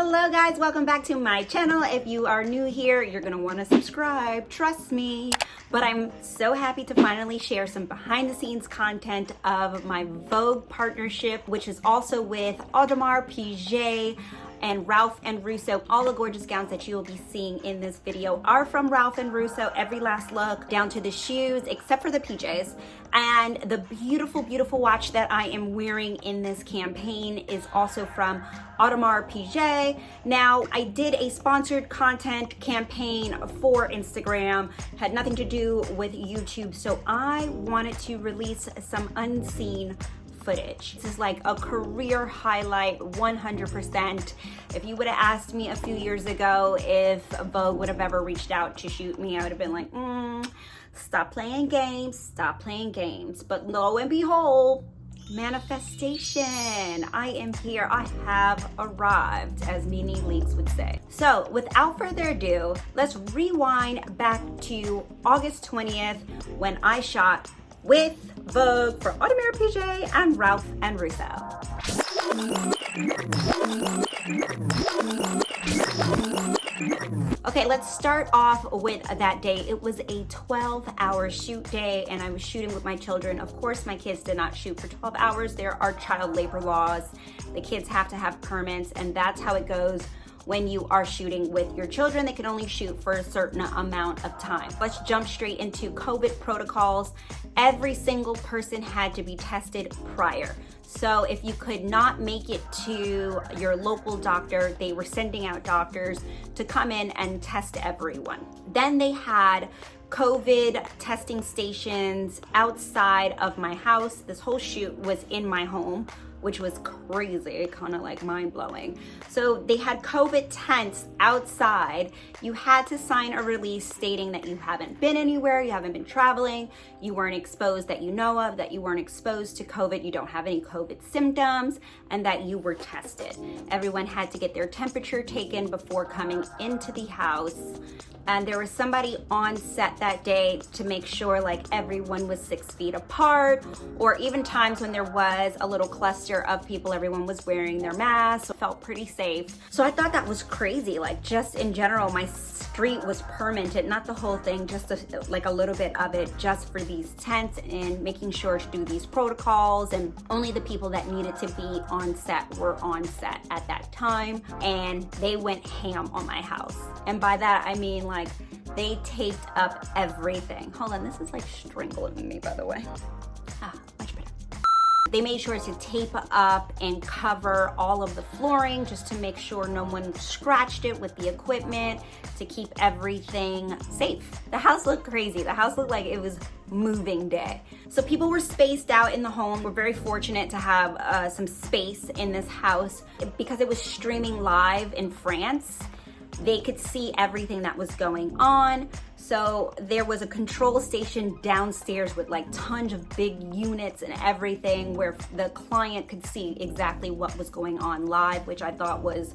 Hello guys, welcome back to my channel. If you are new here, you're gonna want to subscribe, trust me. But I'm so happy to finally share some behind the scenes content of my Vogue partnership, which is also with Audemars, Piguet, and Ralph and Russo. All the gorgeous gowns that you will be seeing in this video are from Ralph and Russo. Every last look, down to the shoes, except for the PJs. And the beautiful, beautiful watch that I am wearing in this campaign is also from Audemars Piguet. Now, I did a sponsored content campaign for Instagram, had nothing to do with YouTube, so I wanted to release some unseen footage. This is like a career highlight, 100%. If you would have asked me a few years ago if Vogue would have ever reached out to shoot me, I would have been like, stop playing games, stop playing games. But lo and behold, manifestation. I am here. I have arrived, as Nene Leakes would say. So without further ado, let's rewind back to August 20th when I shot with Vogue for Audemars Piguet and Ralph and Russo. Okay, let's start off with that day. It was a 12-hour shoot day and I was shooting with my children. Of course, my kids did not shoot for 12 hours. There are child labor laws. The kids have to have permits, and that's how it goes. When you are shooting with your children, they can only shoot for a certain amount of time. Let's jump straight into COVID protocols. Every single person had to be tested prior. So if you could not make it to your local doctor, they were sending out doctors to come in and test everyone. Then they had COVID testing stations outside of my house. This whole shoot was in my home, which was crazy, kind of like mind-blowing. So they had COVID tents outside. You had to sign a release stating that you haven't been anywhere, you haven't been traveling, you weren't exposed that you know of, that you weren't exposed to COVID, you don't have any COVID symptoms, and that you were tested. Everyone had to get their temperature taken before coming into the house. And there was somebody on set that day to make sure like everyone was 6 feet apart, or even times when there was a little cluster of people, everyone was wearing their masks, so it felt pretty safe. So I thought that was crazy. Like, just in general, my street was permitted, not the whole thing, just like a little bit of it, just for these tents and making sure to do these protocols. And only the people that needed to be on set were on set at that time, and they went ham on my house. And by that I mean like they taped up everything. Hold on, this is like strangling me, by the way. Much better. They made sure to tape up and cover all of the flooring just to make sure no one scratched it with the equipment, to keep everything safe. The house looked crazy. The house looked like it was moving day. So people were spaced out in the home. We're very fortunate to have some space in this house. Because it was streaming live in France, they could see everything that was going on. So there was a control station downstairs with like tons of big units and everything, where the client could see exactly what was going on live, which I thought was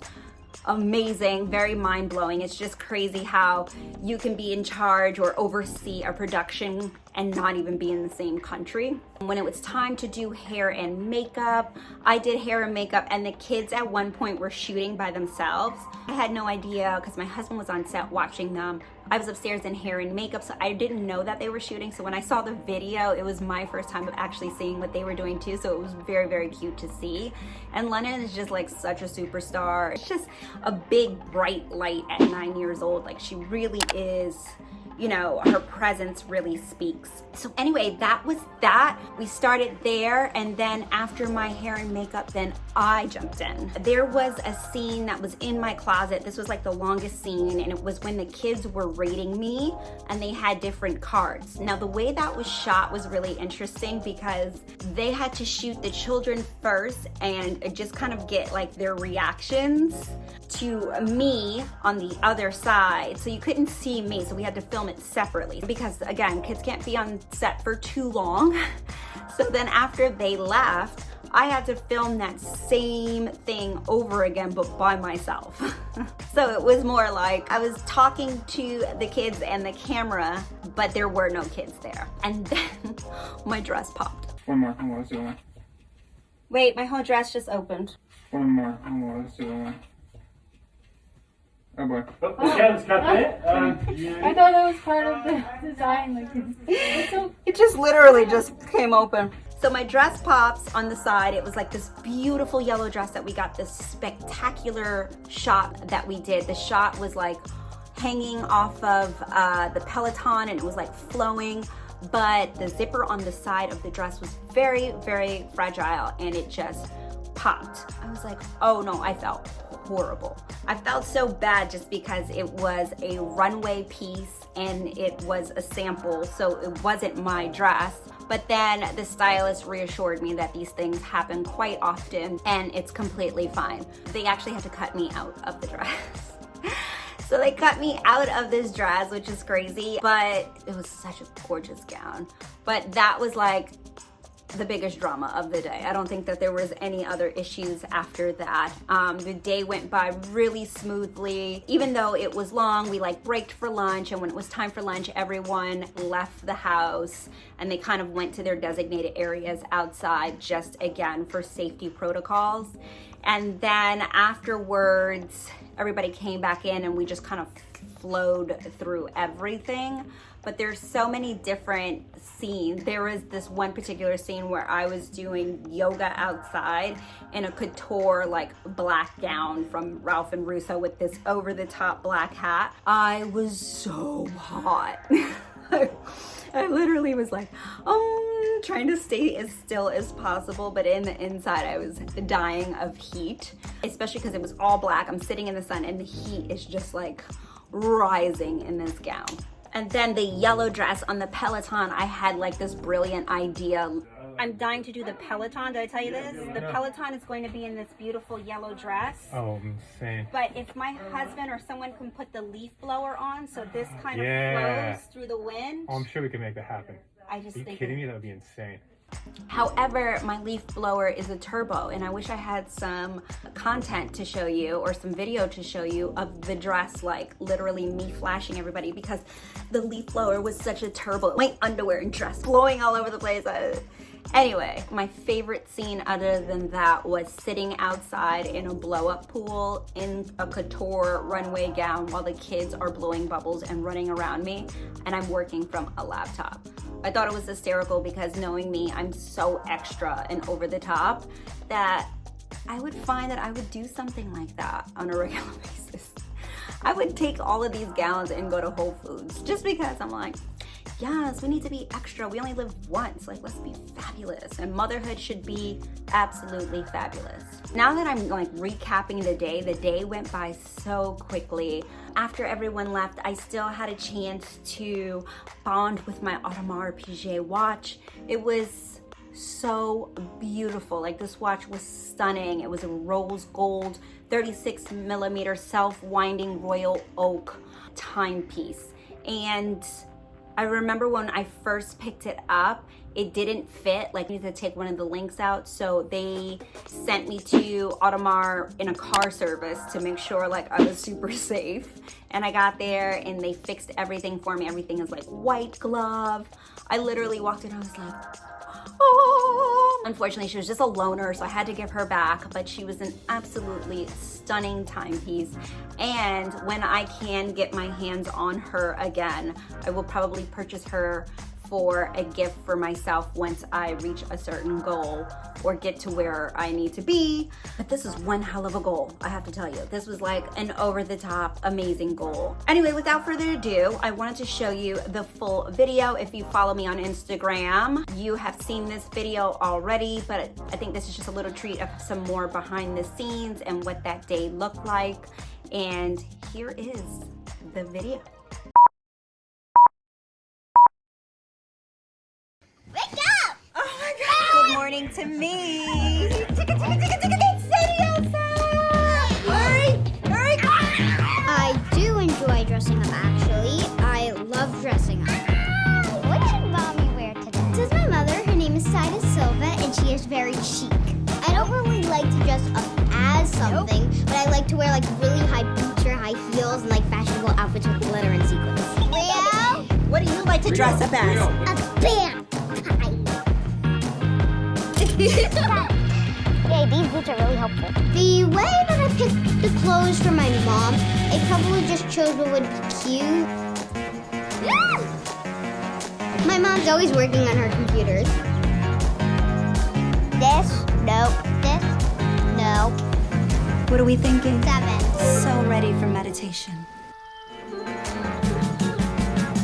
amazing, very mind-blowing. It's just crazy how you can be in charge or oversee a production and not even be in the same country. When it was time to do hair and makeup, I did hair and makeup, and the kids at one point were shooting by themselves. I had no idea because my husband was on set watching them. I was upstairs in hair and makeup, so I didn't know that they were shooting. So when I saw the video, it was my first time of actually seeing what they were doing too. So it was very, very cute to see. And London is just like such a superstar. It's just a big bright light at 9 years old. Like, she really is, you know, her presence really speaks. So anyway, that was that. We started there, and then after my hair and makeup, then I jumped in. There was a scene that was in my closet. This was like the longest scene, and it was when the kids were rating me and they had different cards. Now, the way that was shot was really interesting because they had to shoot the children first and just kind of get like their reactions to me on the other side. So you couldn't see me, so we had to film it separately because, again, kids can't be on set for too long. So then after they left, I had to film that same thing over again, but by myself. So it was more like I was talking to the kids and the camera, but there were no kids there. And then my dress popped. One more, let's do one. Wait, my whole dress just opened. One more, let's do one. Oh boy. Yeah, let's cut it. I thought that was part of the design. Like, it's so It just literally just came open. So my dress pops on the side. It was like this beautiful yellow dress that we got, this spectacular shot that we did. The shot was like hanging off of the Peloton and it was like flowing, but the zipper on the side of the dress was very, very fragile and it just popped. I was like, oh no, I felt horrible. I felt so bad just because it was a runway piece and it was a sample, so it wasn't my dress. But then the stylist reassured me that these things happen quite often and it's completely fine. They actually had to cut me out of the dress. So they cut me out of this dress, which is crazy, but it was such a gorgeous gown. But that was like the biggest drama of the day. I don't think that there was any other issues after that. The day went by really smoothly. Even though it was long, we like braked for lunch, and when it was time for lunch, everyone left the house and they kind of went to their designated areas outside, just again for safety protocols. And then afterwards, everybody came back in and we just kind of flowed through everything. But there's so many different scenes. There was this one particular scene where I was doing yoga outside in a couture like black gown from Ralph and Russo with this over the top black hat. I was so hot. I literally was like, trying to stay as still as possible, but in the inside I was dying of heat, especially because it was all black. I'm sitting in the sun and the heat is just like rising in this gown. And then the yellow dress on the Peloton, I had like this brilliant idea. I'm dying to do the Peloton. Did I tell you this? The Peloton is going to be in this beautiful yellow dress. Oh, insane. But if my husband or someone can put the leaf blower on so this kind of flows through the wind. Oh, I'm sure we can make that happen. I just think. Are you kidding me? That would be insane. However, my leaf blower is a turbo, and I wish I had some content to show you or some video to show you of the dress, like literally me flashing everybody, because the leaf blower was such a turbo. My underwear and dress blowing all over the place. Anyway, my favorite scene other than that was sitting outside in a blow-up pool in a couture runway gown while the kids are blowing bubbles and running around me, and I'm working from a laptop. I thought it was hysterical because knowing me, I'm so extra and over the top that I would find that I would do something like that on a regular basis. I would take all of these gowns and go to Whole Foods just because I'm like, yes, we need to be extra. We only live once. Like, let's be fabulous. And motherhood should be absolutely fabulous. Now that I'm like recapping the day went by so quickly. After everyone left, I still had a chance to bond with my Audemars Piguet watch. It was so beautiful. Like, this watch was stunning. It was a rose gold 36 millimeter self-winding royal oak timepiece. And I remember when I first picked it up, it didn't fit. Like, I needed to take one of the links out, so they sent me to Audemars in a car service to make sure like I was super safe. And I got there and they fixed everything for me. Everything is like white glove. I literally walked in, I was like, oh. Unfortunately, she was just a loaner, so I had to give her back, but she was an absolutely stunning timepiece. And when I can get my hands on her again, I will probably purchase her for a gift for myself once I reach a certain goal or get to where I need to be. But this is one hell of a goal, I have to tell you. This was like an over-the-top amazing goal. Anyway, without further ado, I wanted to show you the full video. If you follow me on Instagram, you have seen this video already, but I think this is just a little treat of some more behind the scenes and what that day looked like. And here is the video. Good morning to me. I do enjoy dressing up, actually. I love dressing up. What did Mommy wear today? This is my mother. Her name is Silva, and she is very chic. I don't really like to dress up as something, but I like to wear like really high boots or high heels and like fashionable outfits with glitter and sequins. Rio? What do you like to dress up as? A band. Yay, these boots are really helpful. The way that I picked the clothes for my mom I probably just chose what would be cute. My mom's always working on her computers. This? Nope. This? No. What are we thinking? 7. So ready for meditation.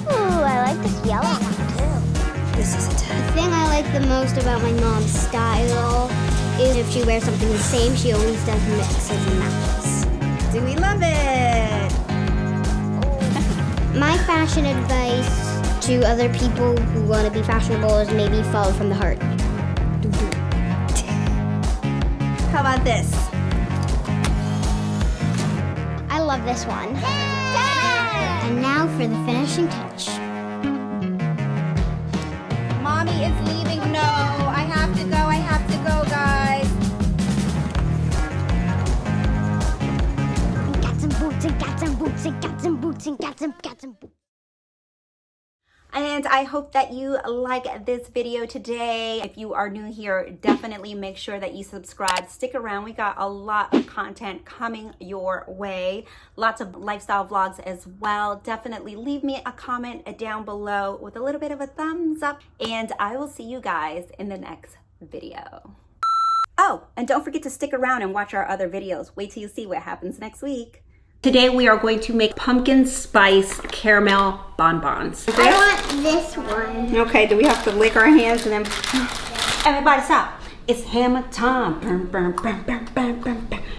Ooh, I like this yellow one too. This is a 10. The thing I like the most about my mom's style is if she wears something the same, she always does mixes and matches. Do we love it? My fashion advice to other people who want to be fashionable is maybe follow from the heart. How about this? I love this one. And now for the finishing touch. Mommy is leaving. No, I have to go, guys. Got some boots and got some boots and got some boots and got some boots. And I hope that you like this video today. If you are new here, definitely make sure that you subscribe. Stick around. We got a lot of content coming your way. Lots of lifestyle vlogs as well. Definitely leave me a comment down below with a little bit of a thumbs up. And I will see you guys in the next video. Oh, and don't forget to stick around and watch our other videos. Wait till you see what happens next week. Today we are going to make pumpkin spice caramel bonbons. I want this one. Okay, do we have to lick our hands and then... Everybody stop. It's hammer time. Burn, burn, burn, burn, burn, burn, burn.